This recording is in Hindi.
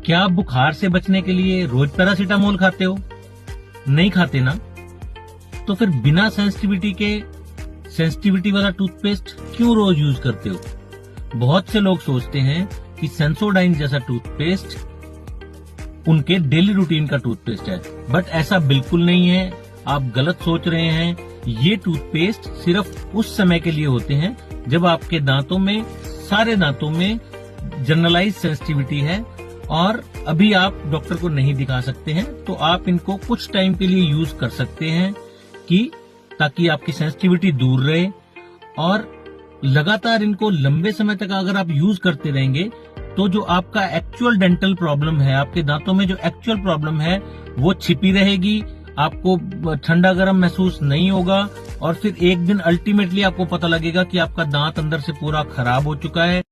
क्या आप बुखार से बचने के लिए रोज पैरासीटामोल खाते हो? नहीं खाते ना? तो फिर बिना सेंसिटिविटी वाला टूथपेस्ट क्यों रोज यूज करते हो? बहुत से लोग सोचते हैं कि सेंसोडाइन जैसा टूथपेस्ट उनके डेली रूटीन का टूथपेस्ट है, बट ऐसा बिल्कुल नहीं है। आप गलत सोच रहे हैं। ये टूथपेस्ट सिर्फ उस समय के लिए होते हैं जब आपके सारे दांतों में जनरलाइज सेंसिटिविटी है और अभी आप डॉक्टर को नहीं दिखा सकते हैं, तो आप इनको कुछ टाइम के लिए यूज कर सकते हैं ताकि आपकी सेंसिटिविटी दूर रहे। और लगातार इनको लंबे समय तक अगर आप यूज करते रहेंगे तो जो आपका एक्चुअल डेंटल प्रॉब्लम है, आपके दांतों में जो एक्चुअल प्रॉब्लम है वो छिपी रहेगी। आपको ठंडा गर्म महसूस नहीं होगा और फिर एक दिन अल्टीमेटली आपको पता लगेगा कि आपका दांत अंदर से पूरा खराब हो चुका है।